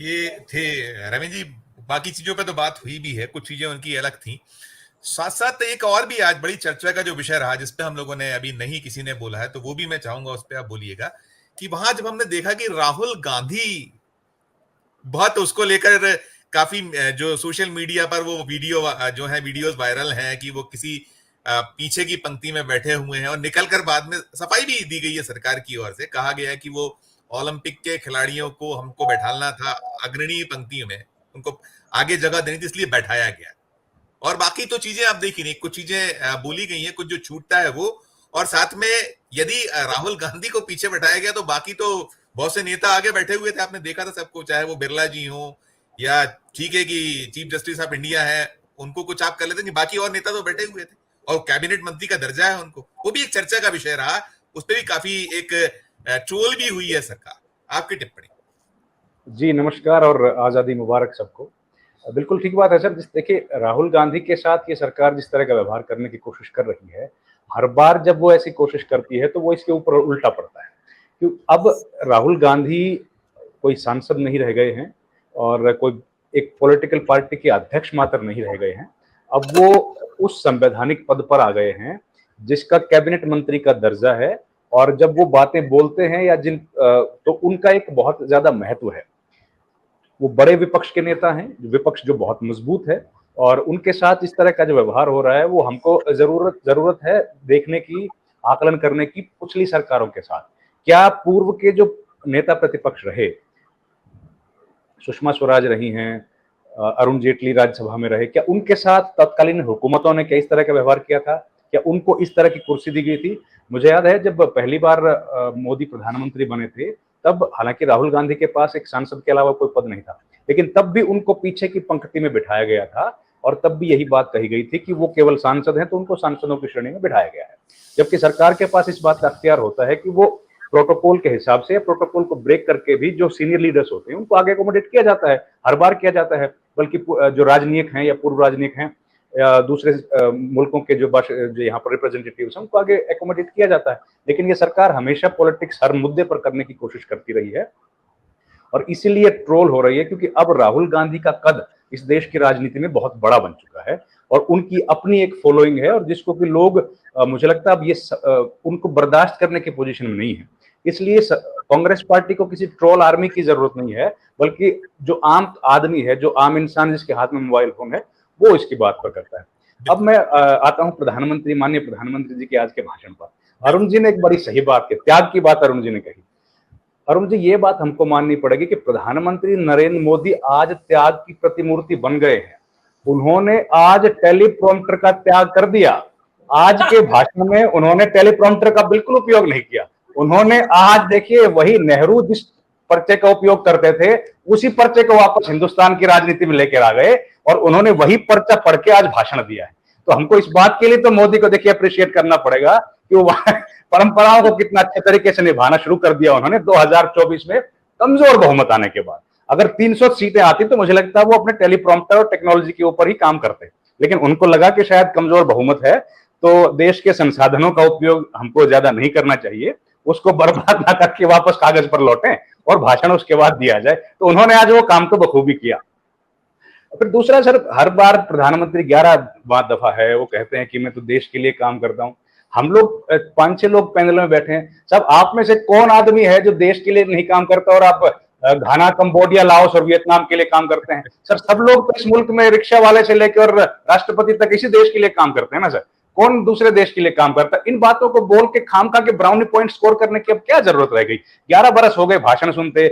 ये थे रवि जी। बाकी चीजों पे तो बात हुई भी है, कुछ चीजें उनकी अलग थी। साथ साथ एक और भी आज बड़ी चर्चा का जो विषय रहा, जिसपे हम लोगों ने अभी नहीं किसी ने बोला है, तो वो भी मैं चाहूंगा उस पर आप बोलिएगा। कि वहां जब हमने देखा कि राहुल गांधी बहुत उसको लेकर काफी जो सोशल मीडिया पर वो वीडियो जो है वीडियोस वायरल हैं कि वो किसी पीछे की पंक्ति में बैठे हुए हैं, और निकलकर बाद में सफाई भी दी गई है सरकार की ओर से, कहा गया है कि वो ओलंपिक के खिलाड़ियों को हमको बैठाना था अग्रणी पंक्ति में, उनको आगे जगह देनी थी, इसलिए बैठाया गया। और बाकी तो चीजें आप देखी नहीं, कुछ चीजें बोली गई हैं, कुछ जो छूटता है वो। और साथ में यदि राहुल गांधी को पीछे बैठाया गया तो बाकी तो बहुत से नेता आगे बैठे हुए थे, आपने देखा था सबको, चाहे वो बिरला जी हो या ठीक है कि चीफ जस्टिस ऑफ इंडिया है, उनको कुछ आप कर लेते नहीं, बाकी और नेता तो बैठे हुए थे और कैबिनेट मंत्री का दर्जा है उनको। वो भी एक चर्चा का विषय रहा, उस पर भी काफी एक ट्रोल भी हुई है सरकार। आपकी टिप्पणी। जी नमस्कार और आज़ादी मुबारक सबको। बिल्कुल ठीक बात है सर। देखिए, राहुल गांधी के साथ ये सरकार जिस तरह का व्यवहार करने की कोशिश कर रही है, हर बार जब वो ऐसी कोशिश करती है तो वो इसके ऊपर उल्टा पड़ता है। क्यों अब राहुल गांधी कोई सांसद नहीं रह गए हैं और कोई एक पॉलिटिकल पार्टी के अध्यक्ष मात्र नहीं रह गए हैं। अब वो उस संवैधानिक पद पर आ गए हैं जिसका कैबिनेट मंत्री का दर्जा है, और जब वो बातें बोलते हैं या तो उनका एक बहुत ज्यादा महत्व है। वो बड़े विपक्ष के नेता हैं, विपक्ष जो बहुत मजबूत है, और उनके साथ इस तरह का जो व्यवहार हो रहा है वो हमको जरूरत है देखने की, आकलन करने की पिछली सरकारों के साथ। क्या पूर्व के जो नेता प्रतिपक्ष रहे, सुषमा स्वराज रही हैं, अरुण जेटली राज्यसभा में रहे, क्या उनके साथ तत्कालीन हुकूमतों ने क्या इस तरह का व्यवहार किया था? क्या उनको इस तरह की कुर्सी दी गई थी? मुझे याद है जब पहली बार मोदी प्रधानमंत्री बने थे, तब हालांकि राहुल गांधी के पास एक सांसद के अलावा कोई पद नहीं था, लेकिन तब भी उनको पीछे की पंक्ति में बिठाया गया था, और तब भी यही बात कही गई थी कि वो केवल सांसद हैं तो उनको सांसदों की श्रेणी में बिठाया गया है। जबकि सरकार के पास इस बात का अख्तियार होता है कि वो प्रोटोकॉल के हिसाब से, प्रोटोकॉल को ब्रेक करके भी जो सीनियर लीडर्स होते हैं उनको आगे अकोमोडेट किया जाता है, हर बार किया जाता है। बल्कि जो राजनयिक हैं या पूर्व राजनयिक हैं या दूसरे मुल्कों के जो यहाँ पर रिप्रेजेंटेटिव्स हैं, उनको आगे एकोमोडेट किया जाता है। लेकिन ये सरकार हमेशा पॉलिटिक्स हर मुद्दे पर करने की कोशिश करती रही है, और इसीलिए ट्रोल हो रही है, क्योंकि अब राहुल गांधी का कद इस देश की राजनीति में बहुत बड़ा बन चुका है, और उनकी अपनी एक फॉलोइंग है, और जिसको कि लोग मुझे लगता है अब ये उनको बर्दाश्त करने की पोजीशन में नहीं है। इसलिए कांग्रेस पार्टी को किसी ट्रोल आर्मी की जरूरत नहीं है, बल्कि जो आम आदमी है, जो आम इंसान जिसके हाथ में मोबाइल फोन है, वो इसकी बात पर करता है। अब मैं आता हूं प्रधानमंत्री, माननीय प्रधानमंत्री जी के आज के भाषण पर। अरुण जी ने एक बड़ी सही बात की, त्याग की बात अरुण जी ने कही। अरुण जी, ये बात हमको माननी पड़ेगी कि प्रधानमंत्री नरेंद्र मोदी आज त्याग की प्रतिमूर्ति बन गए हैं। उन्होंने आज टेलीप्रॉम्प्टर का त्याग कर दिया। आज के भाषण में उन्होंने टेलीप्रॉम्प्टर का बिल्कुल उपयोग नहीं किया। उन्होंने आज देखिए, वही नेहरू जिस पर्चे का उपयोग करते थे, उसी पर्चे को वापस हिंदुस्तान की राजनीति में लेकर आ गए, और उन्होंने वही पर्चा पढ़ के आज भाषण दिया है। तो हमको इस बात के लिए तो मोदी को देखिए अप्रिशिएट करना पड़ेगा कि वो परंपराओं को कितना अच्छे तरीके से निभाना शुरू कर दिया उन्होंने 2024 में कमजोर बहुमत आने के बाद। अगर 300 सीटें आती तो मुझे लगता है वो अपने टेलीप्रॉम्प्टर और टेक्नोलॉजी के ऊपर ही काम करते, लेकिन उनको लगा कि शायद कमजोर बहुमत है तो देश के संसाधनों का उपयोग हमको ज्यादा नहीं करना चाहिए, उसको बर्बाद ना करके वापस कागज पर लौटें और भाषण उसके बाद दिया जाए। तो उन्होंने आज वो काम तो बखूबी किया। फिर दूसरा सर, हर बार प्रधानमंत्री 11 दफा है वो कहते हैं कि मैं तो देश के लिए काम करता हूं। हम लोग 5-6 लोग पैनल में बैठे हैं, सब आप में से कौन आदमी है जो देश के लिए नहीं काम करता, और आप घाना, कंबोडिया, लाओस और वियतनाम के लिए काम करते हैं? सर सब लोग तो इस मुल्क में रिक्शा वाले से लेकर राष्ट्रपति तक इसी देश के लिए काम करते हैं ना सर, कौन दूसरे देश के लिए काम करता है? इन बातों को बोल के खामखा के ब्राउनी पॉइंट स्कोर करने की अब क्या जरूरत रह गई? 11 बरस हो गए भाषण सुनते,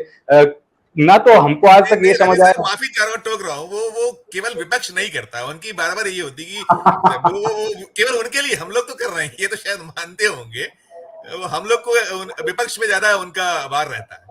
ना तो हमको आज तक ये समझ आया। माफी टोक रहा हूँ, वो केवल विपक्ष नहीं करता, उनकी बार ये होती कि वो केवल उनके लिए, हम लोग तो कर रहे हैं, ये तो शायद मानते होंगे, हम लोग को विपक्ष में ज्यादा उनका वार रहता है।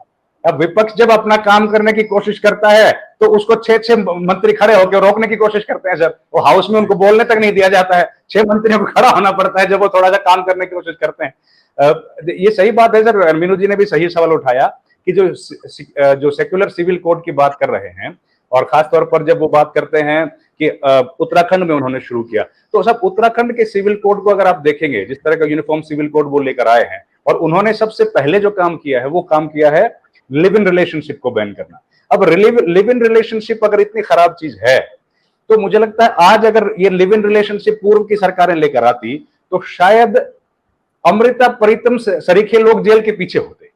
अब विपक्ष जब अपना काम करने की कोशिश करता है तो उसको 6 मंत्री खड़े होकर रोकने की कोशिश करते हैं सर। वो हाउस में उनको बोलने तक नहीं दिया जाता है, 6 मंत्रियों को खड़ा होना पड़ता है जब वो थोड़ा सा काम करने की कोशिश करते हैं। ये सही बात है सर, मीनू जी ने भी सही सवाल उठाया कि जो सेक्युलर सिविल कोड की बात कर रहे हैं, और खासतौर पर जब वो बात करते हैं कि उत्तराखंड में उन्होंने शुरू किया, तो सब उत्तराखंड के सिविल कोड को अगर आप देखेंगे, जिस तरह का यूनिफॉर्म सिविल कोड वो लेकर आए हैं, और उन्होंने सबसे पहले जो काम किया है वो काम किया है लिव इन रिलेशनशिप को बैन करना। अब लिव इन रिलेशनशिप अगर इतनी खराब चीज है तो मुझे लगता है आज अगर ये लिव इन रिलेशनशिप पूर्व की सरकारें लेकर आती तो शायद अमृता प्रीतम सरीखे लोग जेल के पीछे होते।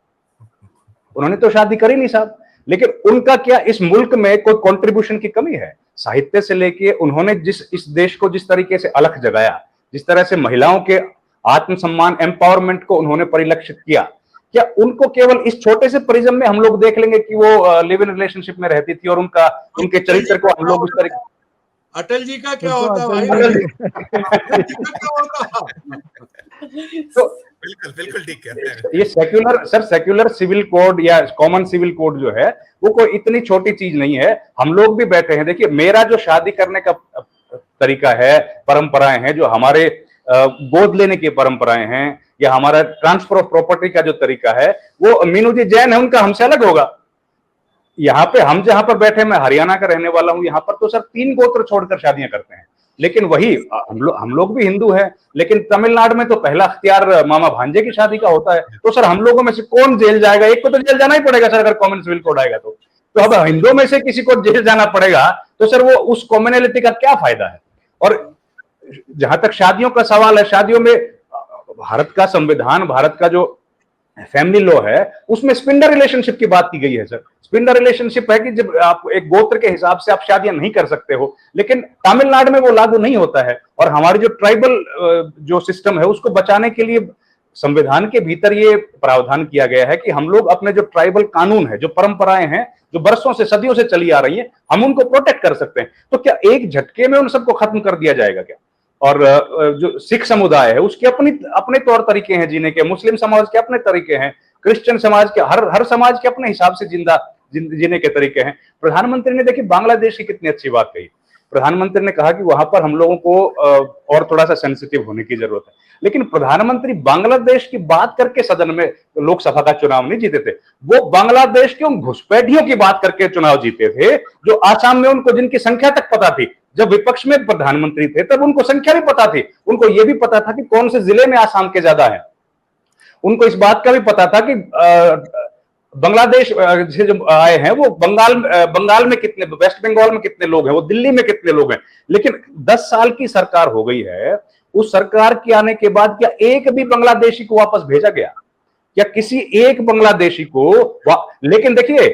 उन्होंने तो शादी करी नहीं साहब, लेकिन उनका क्या इस मुल्क में कोई कंट्रीब्यूशन की कमी है? साहित्य से लेके उन्होंने इस देश को जिस तरीके से अलख जगाया, जिस तरह से महिलाओं के आत्मसम्मान एम्पावरमेंट को उन्होंने परिलक्षित किया, क्या उनको केवल इस छोटे से प्रिज्म में हम लोग देख लेंगे कि वो लिव इन रिलेशनशिप में रहती थी और उनके चरित्र को हम लोग उस तरीके। अटल जी का क्या होता भाई? तो बिल्कुल बिल्कुल ठीक कहते हैं। ये सेक्युलर सिविल कोड या कॉमन सिविल कोड जो है वो कोई इतनी छोटी चीज नहीं है। हम लोग भी बैठे हैं, देखिए मेरा जो शादी करने का तरीका है, परंपराएं हैं, जो हमारे गोद लेने की परंपराएं हैं या हमारा ट्रांसफर ऑफ प्रॉपर्टी का जो तरीका है, वो मीनू जी जैन है, उनका हमसे अलग होगा। यहाँ पे हम जहां पर बैठे, मैं हरियाणा का रहने वाला हूं, यहाँ पर तो सर 3 गोत्र छोड़कर शादियां करते हैं। लेकिन वही हम लोग भी हिंदू हैं, लेकिन तमिलनाडु में तो पहला अख्तियार मामा भांजे की शादी का होता है। तो सर हम लोगों में से कौन जेल जाएगा? एक को तो जेल जाना ही पड़ेगा सर, अगर कॉमन सिविल कोड आएगा तो अब हिंदुओं में से किसी को जेल जाना पड़ेगा तो सर वो उस कॉमनैलिटी का क्या फायदा है? और जहां तक शादियों का सवाल है, शादियों में भारत का संविधान, भारत का जो फैमिली लॉ है, उसमें स्पिंडर रिलेशनशिप की बात की गई है सर। स्पिंडर रिलेशनशिप है कि जब आप एक गोत्र के हिसाब से आप शादियां नहीं कर सकते हो, लेकिन तमिलनाडु में वो लागू नहीं होता है। और हमारी जो ट्राइबल जो सिस्टम है उसको बचाने के लिए संविधान के भीतर ये प्रावधान किया गया है कि हम लोग अपने जो ट्राइबल कानून है, जो परंपराएं हैं, जो बरसों से सदियों से चली आ रही है, हम उनको प्रोटेक्ट कर सकते हैं। तो क्या एक झटके में उन सबको खत्म कर दिया जाएगा क्या? और जो सिख समुदाय है उसके अपने तौर तरीके हैं जीने के, मुस्लिम समाज के अपने तरीके हैं, क्रिश्चियन समाज के, हर समाज के अपने हिसाब से जीने के तरीके हैं। प्रधानमंत्री ने देखिए बांग्लादेश की कितनी अच्छी बात कही। प्रधानमंत्री ने कहा कि वहां पर हम लोगों को और थोड़ा सा सेंसिटिव होने की जरूरत है। लेकिन प्रधानमंत्री बांग्लादेश की बात करके सदन में लोकसभा का चुनाव नहीं जीते थे, वो बांग्लादेश के उन घुसपैठियों की बात करके चुनाव जीते थे, जो आसाम में उनको जिनकी संख्या तक पता थी। जब विपक्ष में प्रधानमंत्री थे तब उनको संख्या भी पता थी, उनको यह भी पता था कि कौन से जिले में आसाम के ज्यादा है, उनको इस बात का भी पता था कि बांग्लादेश से जो आए हैं वो बंगाल में कितने, वेस्ट बंगाल में कितने लोग हैं, वो दिल्ली में कितने लोग हैं। लेकिन 10 साल की सरकार हो गई है, उस सरकार के आने के बाद क्या एक भी बांग्लादेशी को वापस भेजा गया? क्या किसी एक बांग्लादेशी को लेकिन देखिए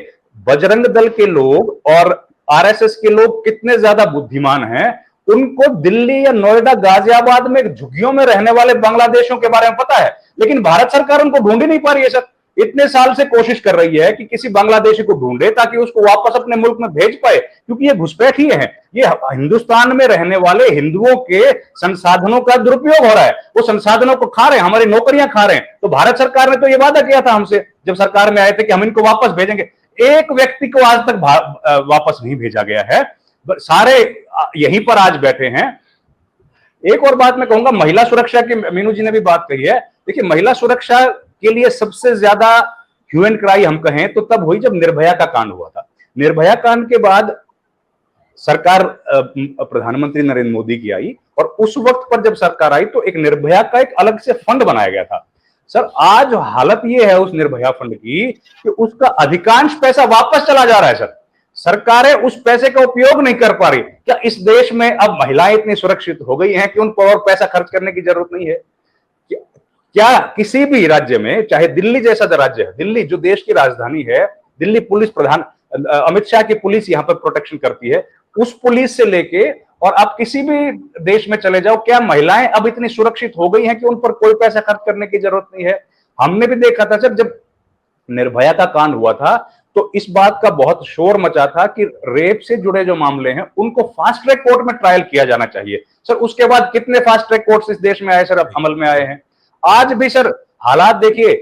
बजरंग दल के लोग और आरएसएस के लोग कितने ज्यादा बुद्धिमान हैं, उनको दिल्ली या नोएडा, गाजियाबाद में झुग्गियों में रहने वाले बांग्लादेशियों के बारे में पता है, लेकिन भारत सरकार उनको ढूंढ ही नहीं पा रही है सर। इतने साल से कोशिश कर रही है कि किसी बांग्लादेशी को ढूंढे ताकि उसको वापस अपने मुल्क में भेज पाए, क्योंकि ये घुसपैठिए हैं, ये हिंदुस्तान में रहने वाले हिंदुओं के संसाधनों का दुरुपयोग हो रहा है, वो संसाधनों को खा रहे हैं, हमारी नौकरियां खा रहे हैं। तो भारत सरकार ने तो ये वादा किया था हमसे जब सरकार में आए थे कि हम इनको वापस भेजेंगे। एक व्यक्ति को आज तक वापस नहीं भेजा गया है, सारे यहीं पर आज बैठे हैं। एक और बात मैं कहूंगा, महिला सुरक्षा की मीनू जी ने भी बात कही है। देखिए महिला सुरक्षा के लिए सबसे ज्यादा ह्यू एंड क्राई हम कहें तो तब हुई जब निर्भया का कांड हुआ था। निर्भया कांड के बाद सरकार प्रधानमंत्री नरेंद्र मोदी की आई और उस वक्त पर जब सरकार आई तो एक निर्भया का एक अलग से फंड बनाया गया था। सर आज हालत यह है उस निर्भया फंड की कि उसका अधिकांश पैसा वापस चला जा रहा है सर। सरकारें उस पैसे का उपयोग नहीं कर पा रही। क्या इस देश में अब महिलाएं इतनी सुरक्षित हो गई हैं कि उन पर और पैसा खर्च करने की जरूरत नहीं है? क्या किसी भी राज्य में, चाहे दिल्ली जैसा राज्य है, दिल्ली जो देश की राजधानी है, दिल्ली पुलिस प्रधान अमित शाह की पुलिस यहां पर प्रोटेक्शन करती है, उस पुलिस से लेके और आप किसी भी देश में चले जाओ, क्या महिलाएं अब इतनी सुरक्षित हो गई हैं कि उन पर कोई पैसा खर्च करने की जरूरत नहीं है? हमने भी देखा था सर, जब निर्भया का कांड हुआ था तो इस बात का बहुत शोर मचा था कि रेप से जुड़े जो मामले हैं उनको फास्ट ट्रैक कोर्ट में ट्रायल किया जाना चाहिए। सर उसके बाद कितने फास्ट ट्रैक कोर्ट इस देश में आए सर, अब अमल में आए हैं। आज भी सर हालात देखिए,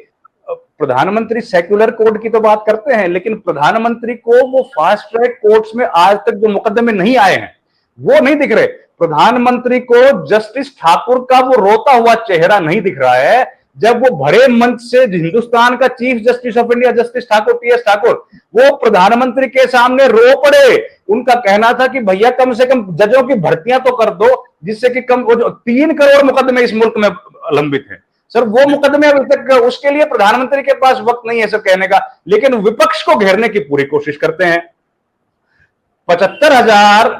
प्रधानमंत्री सेक्युलर कोर्ट की तो बात करते हैं, लेकिन प्रधानमंत्री को वो फास्ट ट्रैक कोर्ट्स में आज तक जो मुकदमे नहीं आए हैं वो नहीं दिख रहे। प्रधानमंत्री को जस्टिस ठाकुर का वो रोता हुआ चेहरा नहीं दिख रहा है जब वो भरे मंच से हिंदुस्तान का chief justice of India justice Thakur T S Thakur वो प्रधानमंत्री के सामने रो पड़े। उनका कहना था कि भैया कम से कम जजों की भर्तियां तो कर दो, जिससे कि कम वो जो 3 करोड़ मुकदमे इस मुल्क में लंबित हैं। सर वो मुकदमे अभी तक उसके लिए प्रधानमंत्री के पास वक्त नहीं है सर कहने का, लेकिन विपक्ष को घेरने की पूरी कोशिश करते हैं। 75,000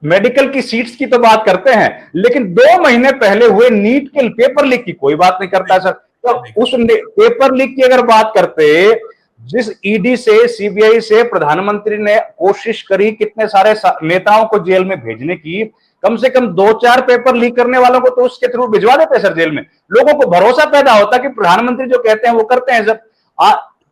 मेडिकल की सीट्स की तो बात करते हैं, लेकिन 2 महीने पहले हुए नीट के पेपर लीक की कोई बात नहीं करता सर। तो उस पेपर लीक की अगर बात करते, जिस ईडी से, सीबीआई से प्रधानमंत्री ने कोशिश करी कितने सारे नेताओं को जेल में भेजने की, कम से कम 2-4 पेपर लीक करने वालों को तो उसके थ्रू भिजवा देते हैं सर जेल में। लोगों को भरोसा पैदा होता कि प्रधानमंत्री जो कहते हैं वो करते हैं सर।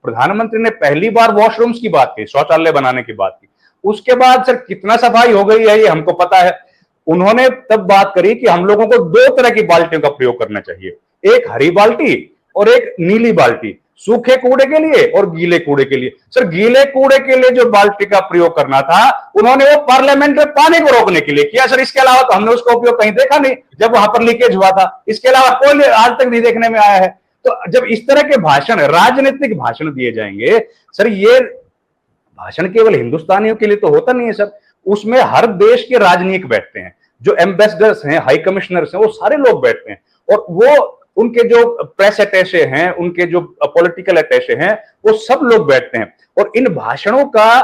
प्रधानमंत्री ने पहली बार वॉशरूम्स की बात की, शौचालय बनाने की बात की, उसके बाद सर कितना सफाई हो गई है ये हमको पता है। उन्होंने तब बात करी कि हम लोगों को 2 तरह की बाल्टियों का प्रयोग करना चाहिए, एक हरी बाल्टी और एक नीली बाल्टी, सूखे कूड़े के लिए और गीले कूड़े के लिए। सर गीले कूड़े के लिए जो बाल्टी का प्रयोग करना था, उन्होंने वो पार्लियामेंट में पानी को रोकने के लिए किया सर। इसके अलावा तो हमने उसका उपयोग कहीं देखा नहीं जब वहां पर लीकेज हुआ था। इसके अलावा कोई आज तक नहीं देखने में आया है। तो जब इस तरह के भाषण, राजनीतिक भाषण दिए जाएंगे सर, ये भाषण केवल हिंदुस्तानियों के लिए तो होता नहीं है सर, उसमें हर देश के राजनीतिक बैठते हैं, जो एम्बेसडर्स हैं, हाई कमिश्नर्स हैं, वो सारे लोग बैठते हैं, और वो उनके जो प्रेस अटैचे हैं, उनके जो पॉलिटिकल अटैचे हैं, वो सब लोग बैठते हैं और इन भाषणों का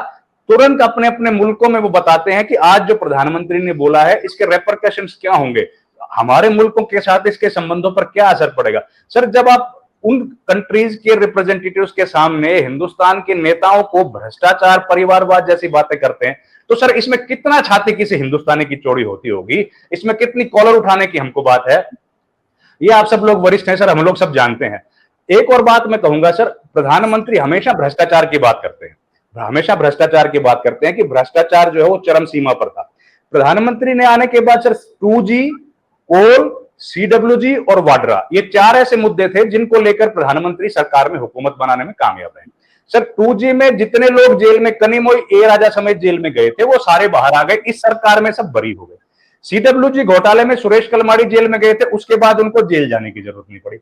तुरंत अपने अपने मुल्कों में वो बताते हैं कि आज जो प्रधानमंत्री ने बोला है इसके रेपरकशंस क्या होंगे, हमारे मुल्कों के साथ इसके संबंधों पर क्या असर पड़ेगा। सर जब आप उन कंट्रीज के रिप्रेजेंटेटिव्स के सामने हिंदुस्तान के नेताओं को भ्रष्टाचार, परिवारवाद जैसी बातें करते हैं, तो सर इसमें कितना छाती किसी हिंदुस्तानी की चौड़ी होती होगी, इसमें कितनी कॉलर उठाने की हमको बात है। ये आप सब लोग वरिष्ठ हैं सर, हम लोग सब जानते हैं। एक और बात मैं कहूंगा सर, प्रधानमंत्री हमेशा भ्रष्टाचार की बात करते हैं, हमेशा भ्रष्टाचार की बात करते हैं कि भ्रष्टाचार जो है वो चरम सीमा पर था। प्रधानमंत्री ने आने के बाद सर 2G, कोल, CWG और वाड्रा, ये 4 ऐसे मुद्दे थे जिनको लेकर प्रधानमंत्री सरकार में हुकूमत बनाने में कामयाब रहे। सर 2G में जितने लोग जेल में, कनिमोई ए राजा समेत जेल में गए थे, वो सारे बाहर आ गए, इस सरकार में सब बरी हो गए। CWG घोटाले में सुरेश कलमाड़ी जेल में गए थे, उसके बाद उनको जेल जाने की जरूरत नहीं पड़ी।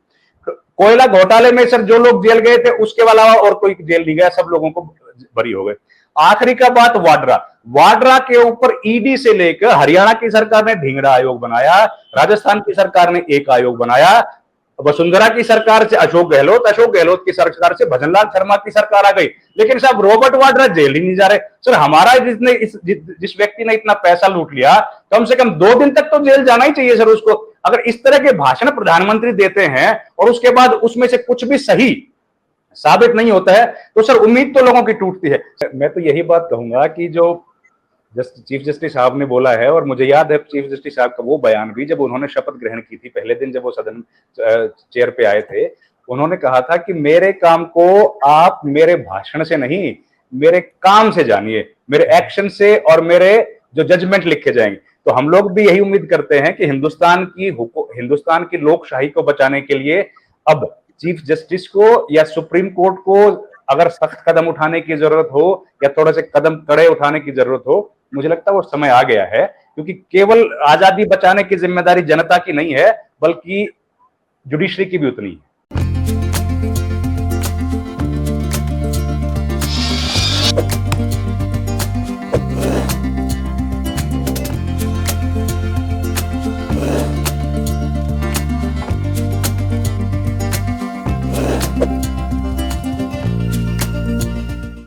कोयला घोटाले में सर जो लोग जेल गए थे उसके अलावा और कोई जेल नहीं गया, सब लोगों को बरी हो गए। आखिरी का बात वाड्रा के ऊपर ईडी से लेकर हरियाणा की सरकार ने ढींगरा आयोग बनाया, राजस्थान की सरकार ने एक आयोग बनाया, वसुंधरा की सरकार से अशोक गहलोत की सरकार से भजनलाल शर्मा की सरकार आ गई, लेकिन साहब रॉबर्ट वाड्रा जेल ही नहीं जा रहे। सर हमारा जिस व्यक्ति ने इतना पैसा लूट लिया, कम से कम 2 दिन तक तो जेल जाना ही चाहिए सर उसको। अगर इस तरह के भाषण प्रधानमंत्री देते हैं और उसके बाद उसमें से कुछ भी सही साबित नहीं होता है, तो सर उम्मीद तो लोगों की टूटती है। मैं तो यही बात कहूंगा कि जो चीफ जस्टिस साहब ने बोला है, और मुझे याद है चीफ जस्टिस साहब का वो बयान भी, जब उन्होंने शपथ ग्रहण की थी पहले दिन, जब वो सदन चेयर पे आए थे, उन्होंने कहा था कि मेरे काम को आप मेरे भाषण से नहीं, मेरे काम से जानिए, मेरे एक्शन से, और मेरे जो जजमेंट लिखे जाएंगे। तो हम लोग भी यही उम्मीद करते हैं कि हिंदुस्तान की लोकशाही को बचाने के लिए अब चीफ जस्टिस को या सुप्रीम कोर्ट को अगर सख्त कदम उठाने की जरूरत हो या थोड़े से कदम कड़े उठाने की जरूरत हो, मुझे लगता है वो समय आ गया है, क्योंकि केवल आजादी बचाने की जिम्मेदारी जनता की नहीं है, बल्कि जुडिशरी की भी उतनी है।